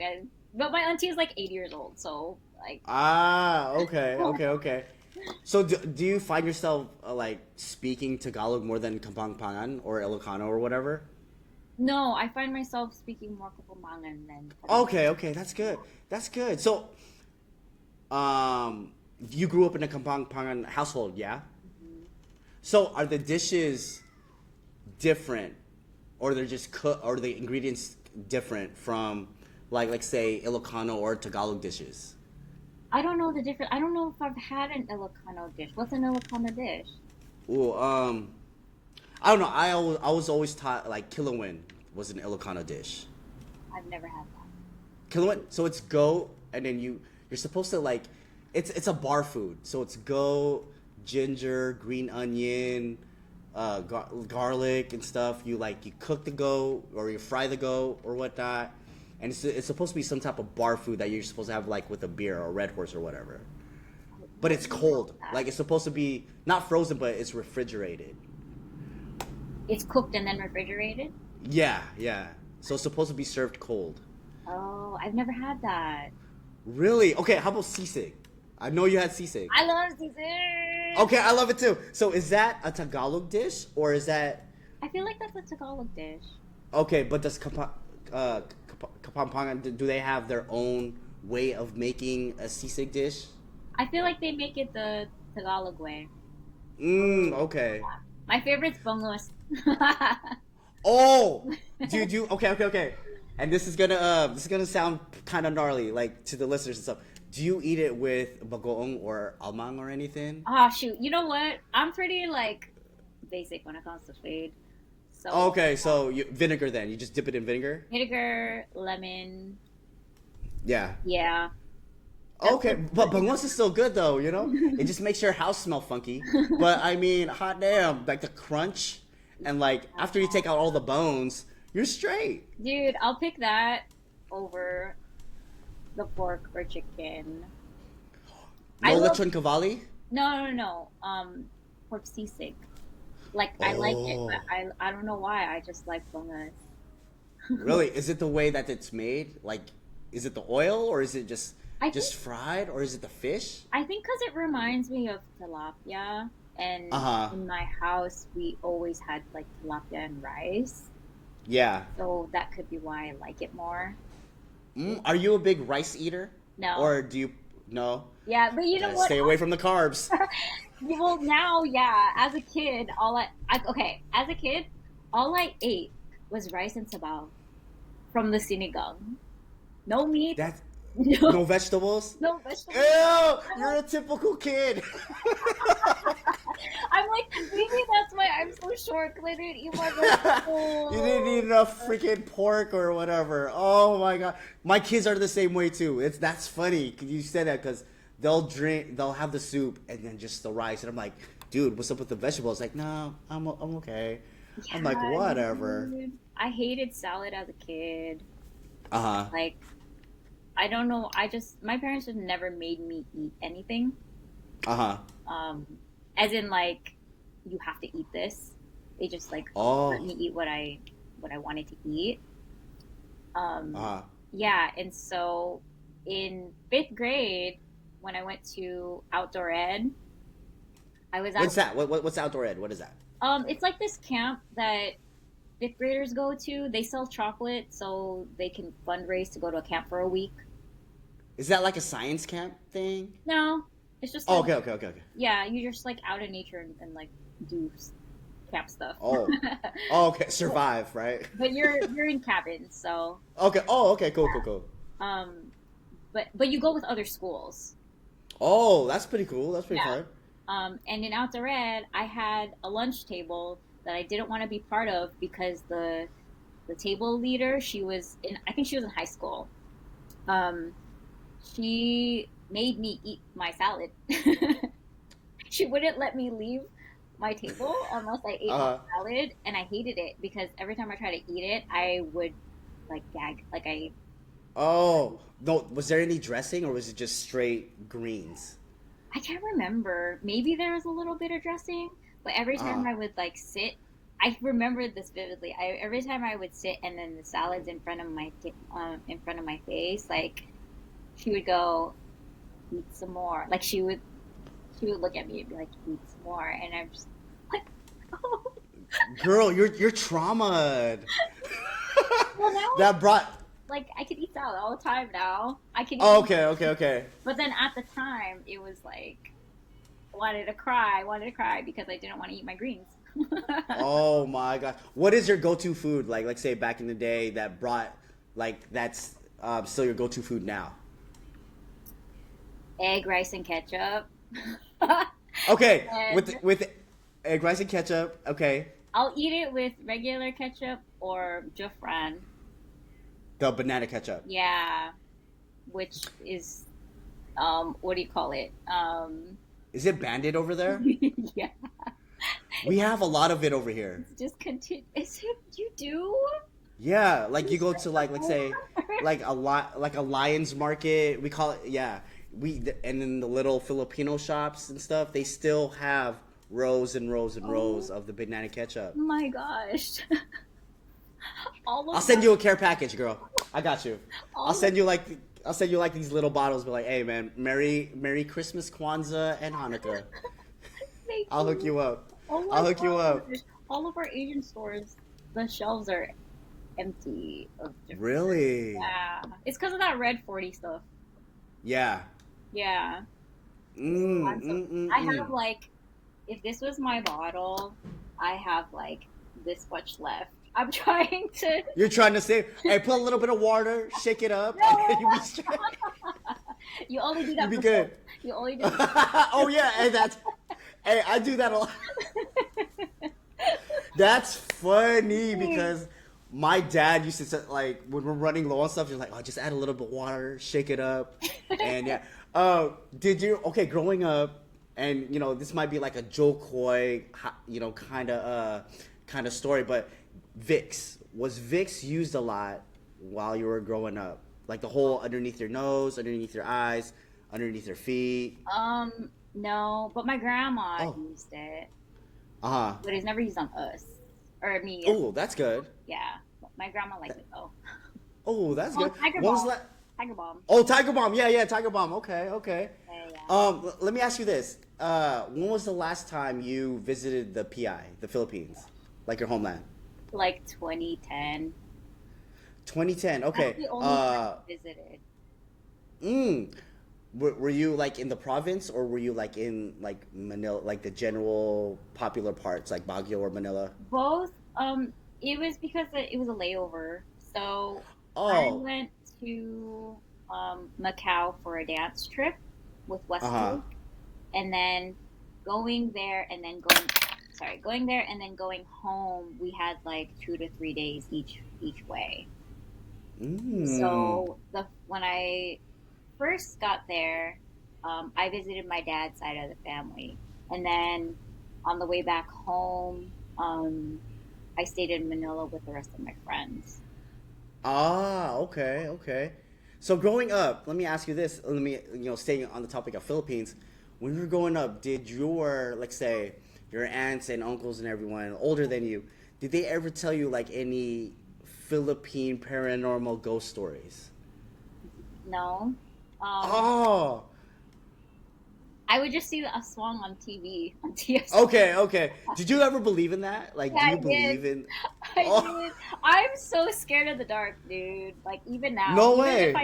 but my auntie is like 80 years old, so like, Ah, okay, okay, okay. So do you find yourself like speaking Tagalog more than Kapampangan or Ilocano or whatever? no, I find myself speaking more Kapampangan than Tagalog. Okay, okay, that's good. That's good. So, you grew up in a Kapampangan household, yeah? Mhm. So are the dishes different, or they're just cook, or the ingredients different from, like say Ilocano or Tagalog dishes? I don't know the difference. I don't know if I've had an Ilocano dish. What's an Ilocano dish? Ooh, I don't know. I was always taught like kilawin was an Ilocano dish. I've never had that. Kilawin, so it's goat, and then you're supposed to like, it's a bar food. So it's goat, ginger, green onion, garlic and stuff. You cook the goat or you fry the goat or whatnot, and it's supposed to be some type of bar food that you're supposed to have like with a beer or Red Horse or whatever. I've But never it's had cold. that. Like it's supposed to be not frozen, but it's refrigerated. It's cooked and then refrigerated? Yeah, yeah. So it's supposed to be served cold. Oh, I've never had that. Really? Okay, how about sisig? I know you had sisig. I love sisig. Okay, I love it too. So is that a Tagalog dish or is that I feel like that's a Tagalog dish. okay? But does Kapampangan do they have their own way of making a sisig dish? I feel like they make it the Tagalog way. Okay. My favorite's bongos. Oh, dude, you okay. And this is gonna sound kind of gnarly, like to the listeners and stuff. Do you eat it with bagoong or almang or anything? Oh shoot! You know what? I'm pretty like basic when it comes to food. So Okay, so vinegar then. You just dip it in vinegar? vinegar, lemon. Yeah. Yeah. Okay, but bangos is still good though, you know? It just makes your house smell funky. But I mean, hot damn, like the crunch and like after you take out all the bones, you're straight. Dude, I'll pick that over the pork or chicken. I No love- lechon cavalli? No. Pork sisig. Like I like it, Oh. but I don't know why. I just like bongos. Really? Is it the way that it's made? Like, is it the oil or is it just I fried or is it the fish? I think because it reminds me of tilapia, and Uh-huh. in my house we always had like tilapia and rice, Yeah. so that could be why I like it more. Are you a big rice eater? No. Or do you no? Yeah, but you know what? Stay away from the carbs. Well, now, yeah. As a kid, as a kid, all I ate was rice and sabaw from the sinigang. No meat, That's no, no vegetables? no vegetables. Ew! You're a typical kid. I'm like, maybe that's why I'm so short because I didn't eat my vegetables. You didn't eat enough freaking pork or whatever. Oh my god, my kids are the same way too. That's funny 'cause you said that because they'll have the soup and then just the rice, and I'm like, dude, what's up with the vegetables? Like, no, I'm okay. I'm like, Yeah, whatever. dude. I hated salad as a kid. Uh huh. Like, I don't know. My parents just never made me eat anything. Uh huh. As in like, you have to eat this. They just like Oh. let me eat what I wanted to eat. Uh huh. Yeah, and so in 5th grade, when I went to outdoor ed, I was What's that? What's outdoor ed? What is that? It's like this camp that 5th graders go to. They sell chocolate so they can fundraise to go to a camp for a week. Is that like a science camp thing? No, it's just Oh, like, okay. yeah, you just like out in nature and like do camp stuff. Oh. Oh, okay. Survive, right? But you're in cabins, so Okay. Oh, okay. Cool. but you go with other schools. Oh, that's pretty cool. That's pretty Yeah. fun. And in outdoor ed, I had a lunch table that I didn't want to be part of because the table leader, I think she was in high school. She made me eat my salad. She wouldn't let me leave my table unless I ate my salad, and I hated it because every time I tried to eat it, I would like gag. Oh, no. Was there any dressing or was it just straight greens? I can't remember. Maybe there was a little bit of dressing, but every time I would like sit, I remember this vividly. Every time I would sit and then the salad's in front of my face, like she would go, eat some more. Like she would look at me and be like, eat some more, and I'm just like, oh. Girl, you're traumatized. Well, now That brought. like I could eat salad all the time now. I can. Oh, okay. But then at the time, it was like wanted to cry because I didn't want to eat my greens. Oh my god. What is your go-to food? Like, let's say back in the day that brought, like, that's still your go-to food now. Egg, rice, and ketchup. Okay, And- with egg, rice, and ketchup. Okay, I'll eat it with regular ketchup or Jafran. the banana ketchup. Yeah, which is what do you call it? Is it Bandit over there? Yeah, We have a lot of it over here. just continue. Is it you do? Yeah, like you go to like, let's say, like a Lions market. We call it, yeah. And then the little Filipino shops and stuff. They still have rows and rows and rows of the banana ketchup. Oh my gosh. All of I'll send you a care package, girl. I got you. all I'll send you like I'll send you like these little bottles. Be like, hey man, Merry Christmas, Kwanzaa, and Hanukkah. Thank I'll hook you. you up. Oh my I'll hook you up. gosh. All of our Asian stores, the shelves are empty of different. Really? Yeah. It's because of that red 40 stuff. Yeah. Yeah. Mm, I'm so mm, mm, I have mm. like if this was my bottle, I have like this much left. I'm trying to You're trying to save. Hey, put a little bit of water, shake it up, and then no. you'll be straight. You only do You'll that be for soap. good. You only do Oh yeah, and that's. Hey, I do that a lot. That's funny because my dad used to say, like when we're running low on stuff, he's like, "Oh, just add a little bit of water, shake it up," and yeah. Did you okay growing up? And you know, this might be like a Joe Coy, kind of story, but Vicks used a lot while you were growing up? Like the whole underneath your nose, underneath your eyes, underneath your feet. no, but my grandma Oh, used it, uh huh. but it's never used on us or me. Oh, that's good. Yeah, my grandma likes it though. Oh, that's Oh, good. Tiger When was Balm. that? Tiger Balm. Oh, Tiger Bomb. Yeah, yeah, Tiger Bomb. Okay, okay. Yeah, yeah. Let me ask you this. When was the last time you visited the PI, the Philippines, like your homeland? Like 2010. 2010. That's Okay. the only time I visited. Mm, were you like in the province or were you like in like Manila, like the general popular parts like Baguio or Manila? Both. It was because it was a layover. So I Oh, went to Macau for a dance trip with uh huh. Westlake, and then going there and then going. Sorry, going there and then going home. We had like 2 to 3 days each way. Mm. So the when I first got there, I visited my dad's side of the family, and then on the way back home, I stayed in Manila with the rest of my friends. Ah, okay, okay. So growing up, let me ask you this. Let me, staying on the topic of Philippines, when you were growing up, did your, like, say, your aunts and uncles and everyone older than you, did they ever tell you like any Philippine paranormal ghost stories? No, um, Oh, I would just see a swan on TV on TFC. okay, okay. Did you ever believe in that? Like, Yeah, do I you did. believe in? I Oh, did. I'm so scared of the dark, dude. Like even now, no way.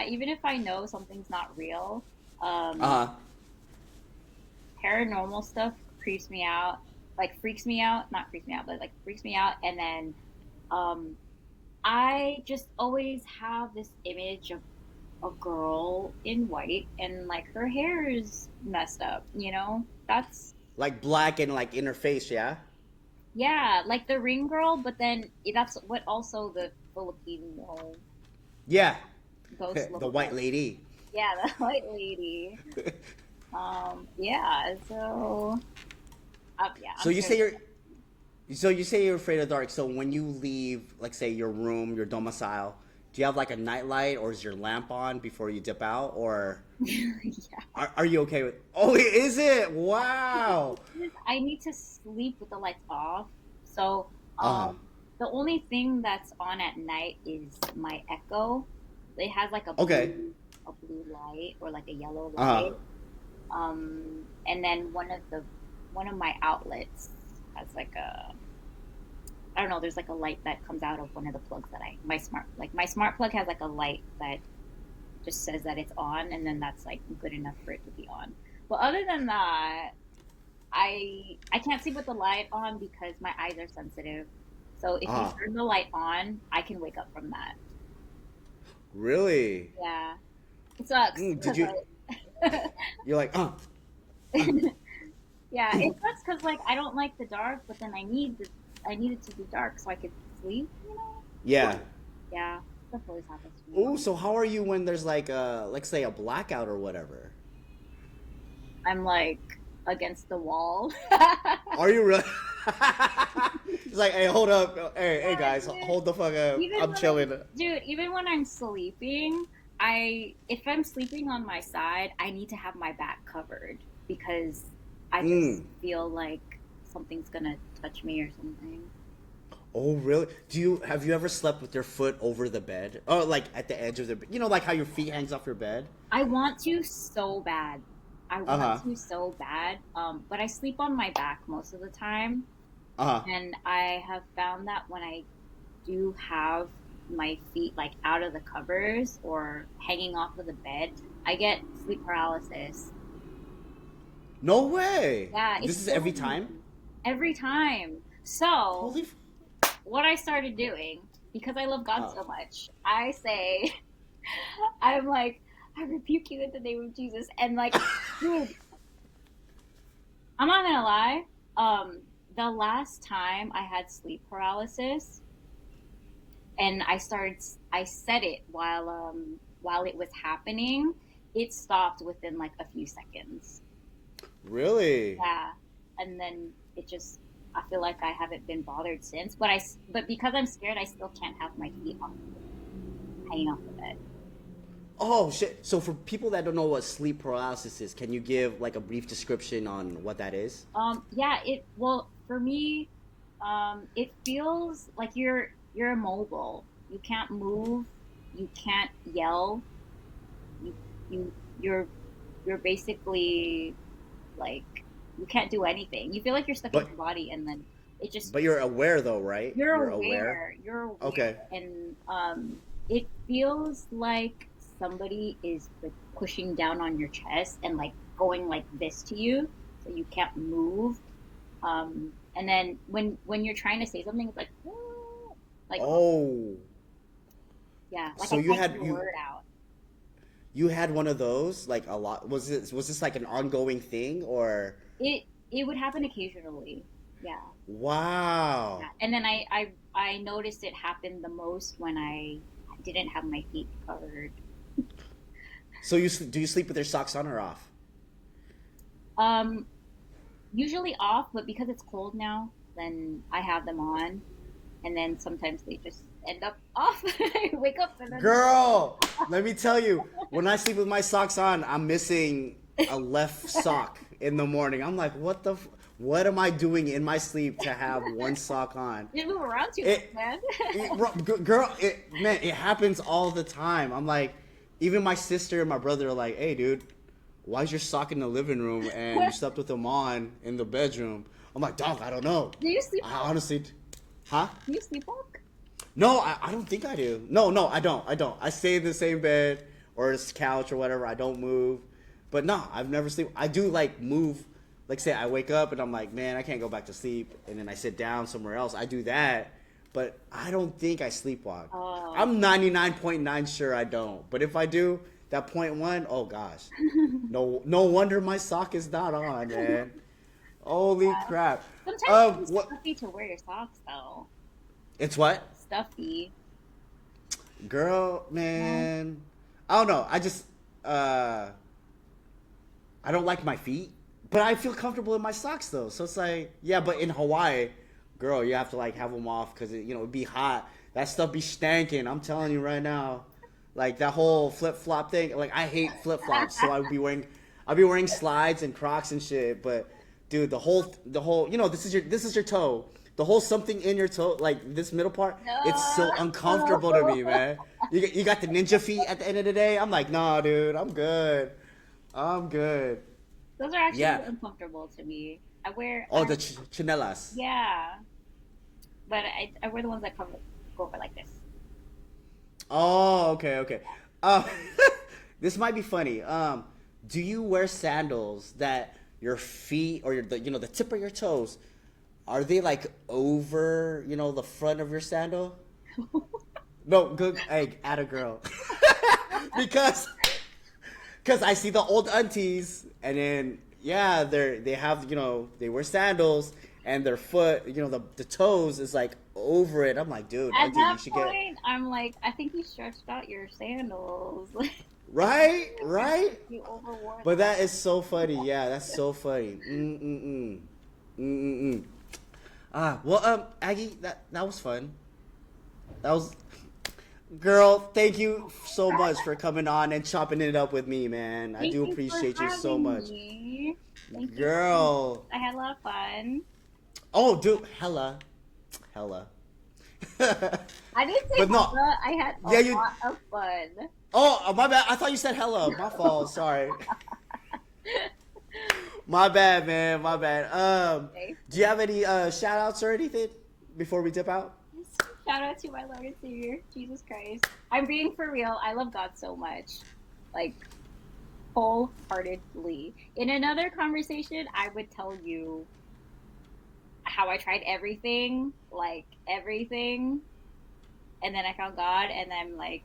even if I know something's not real, Uh um, huh. paranormal stuff creeps me out, like freaks me out, not freaks me out, but like freaks me out. And then um, I just always have this image of a girl in white and like her hair is messed up, you know? That's, Like black and like inner face, yeah. yeah, like the ring girl, but then that's what also the Filipino Yeah, ghosts the look white like. lady. Yeah, the white lady. Yeah, so yeah, So I'm you scared. say you're So you say you're afraid of dark. So when you leave, like say your room, your domicile, do you have like a nightlight or is your lamp on before you dip out, or Yeah. are you okay with? Oh, is it? Wow. I need to sleep with the lights off. So, Uh huh. the only thing that's on at night is my Echo. It has like Okay. a blue light or like a yellow Uh huh. light. And then one of my outlets has like a I don't know. There's like a light that comes out of one of the plugs that my smart plug has like a light that just says that it's on, and then that's like good enough for it to be on. But other than that, I can't sleep with the light on because my eyes are sensitive. So if you Uh huh. turn the light on, I can wake up from that. Really? Yeah, it sucks Did because you? I, You're like, yeah, it sucks because like I don't like the dark, but then I need it to be dark so I could sleep. You know? yeah. Yeah, stuff always happens to me. Oh, so how are you when there's like let's say a blackout or whatever? I'm like against the wall. Are you really? It's like, hey, hold up, hey Yeah, guys, dude. hold the fuck up. Even I'm when I'm, chilling. dude, even when I'm sleeping, if I'm sleeping on my side, I need to have my back covered because I just Mm. feel like something's gonna touch me or something. Oh, really? Have you ever slept with your foot over the bed? Oh, like at the edge of the bed. You know, like how your feet hangs off your bed? I want to so bad. I want Uh-huh. to so bad. But I sleep on my back most of the time. Uh-huh. And I have found that when I do have my feet like out of the covers or hanging off of the bed, I get sleep paralysis. No way. Yeah, it's This is every killing time? me every time. So, Holy what I started doing, because I love God uh, so much, I say, I'm like, I rebuke you in the name of Jesus. And like, dude, I'm not gonna lie. The last time I had sleep paralysis, and I said it while it was happening, it stopped within like a few seconds. really? Yeah, and then it just I feel like I haven't been bothered since. But because I'm scared, I still can't have my feet off hanging off the bed. Oh shit. So for people that don't know what sleep paralysis is, can you give like a brief description on what that is? Yeah, it well for me, it feels like you're immobile. You can't move, you can't yell, you you you're you're basically like you can't do anything. You feel like you're stuck in But your body, and then it just but you're aware though, right? you're You're aware? aware. You're aware, Okay. and it feels like somebody is like pushing down on your chest and like going like this to you, so you can't move. And then when you're trying to say something, it's like, "Ah," like Oh. yeah, like So I can't get a word out. you had one of those like a lot. Was this like an ongoing thing or It would happen occasionally. Yeah, wow. yeah. And then I noticed it happened the most when I didn't have my feet covered. So do you sleep with your socks on or off? Um, Usually off, but because it's cold now, then I have them on, and then sometimes they just end up off. I wake up and then Girl, let me tell you, when I sleep with my socks on, I'm missing a left sock in the morning. I'm like, what am I doing in my sleep to have one sock on? you move around too much, It, man. girl, man, it happens all the time. I'm like, even my sister and my brother are like, hey, dude, why's your sock in the living room and you slept with them on in the bedroom? I'm like, dog, I don't know. Do you sleep? I honestly, huh? Do you sleepwalk? No, I don't think I do. No, I don't. I stay in the same bed or this couch or whatever. I don't move. But no, I've never sleep. I do like move. Like say I wake up and I'm like, man, I can't go back to sleep, and then I sit down somewhere else. I do that, but I don't think I sleepwalk. Oh, I'm 99.9 sure I don't. But if I do, that point one, oh gosh, no wonder my sock is not on, man. Holy yeah. crap. Sometimes it's What? stuffy to wear your socks though. It's what? Stuffy. Girl, No. man, I don't know. Uh, I don't like my feet, but I feel comfortable in my socks though. So it's like, yeah, but in Hawaii, girl, you have to like have them off because it'd be hot. That stuff be stanking. I'm telling you right now, like that whole flip flop thing. Like I hate flip flops, so I'd be wearing slides and Crocs and shit. But dude, the whole, this is your toe. The whole something in your toe, like this middle part, it's so uncomfortable to me, man. You got the ninja feet at the end of the day. I'm like, nah, dude, I'm good. I'm good. Those are actually Yeah. uncomfortable to me. I wear, Oh, the chinelas. yeah, but I wear the ones that go over like this. Oh, okay. Um, this might be funny. Do you wear sandals that your feet or the tip of your toes are they like over the front of your sandal? No, good. Hey, at a girl. because because I see the old aunties, and then yeah, they have they wear sandals, and their foot, the toes is like over it. I'm like, dude, At auntie, that you should get point, I'm like, I think you stretched out your sandals. right, right. You overwore But them. that is so funny. Yeah, that's so funny. Mm. Well, Aggie, that was fun. That was, girl. Thank you so much for coming on and chopping it up with me, man. I Thank do you for appreciate you so having much, me. Thank you so much. girl. I had a lot of fun. Oh, dude, hella. I didn't say But no. hella. I had a lot of fun. Oh, my bad. I thought you said hella. My fault. Sorry. My bad, man. My bad. Okay. Do you have any shout outs or anything before we dip out? Shout out to my Lord and Savior, Jesus Christ. I'm being for real. I love God so much. Like, wholeheartedly. In another conversation, I would tell you how I tried everything, like everything, and then I found God, and I'm like,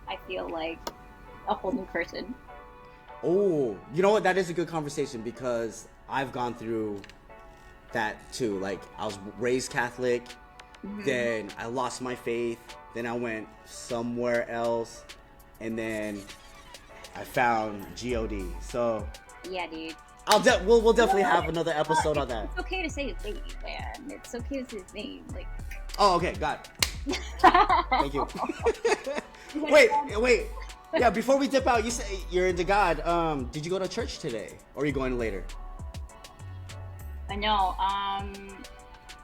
I feel like a whole new person. Oh, you know what? That is a good conversation because I've gone through that too. Like, I was raised Catholic, then I lost my faith, then I went somewhere else, and then I found God. So Yeah, dude. We'll definitely have another episode on that. It's okay to say his name, man. It's okay to say his name. Like. Oh, okay, got it. Thank you. Wait. Yeah, before we dip out, you say you're into God. Did you go to church today, or are you going later? I know.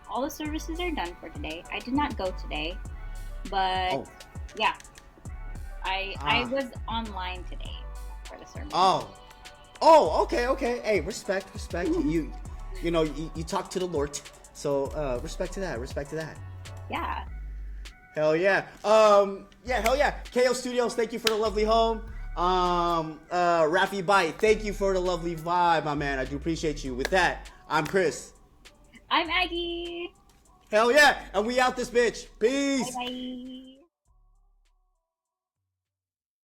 All the services are done for today. I did not go today, but yeah, I was online today for the sermon. Okay. Hey, respect. You know, you talk to the Lord, so respect to that. Yeah. Hell yeah. Hell yeah. KO Studios, thank you for the lovely home. Rafi Bite, thank you for the lovely vibe, my man. I do appreciate you. With that, I'm Chris. I'm Aggie. Hell yeah. And we out this bitch. Peace. Bye-bye.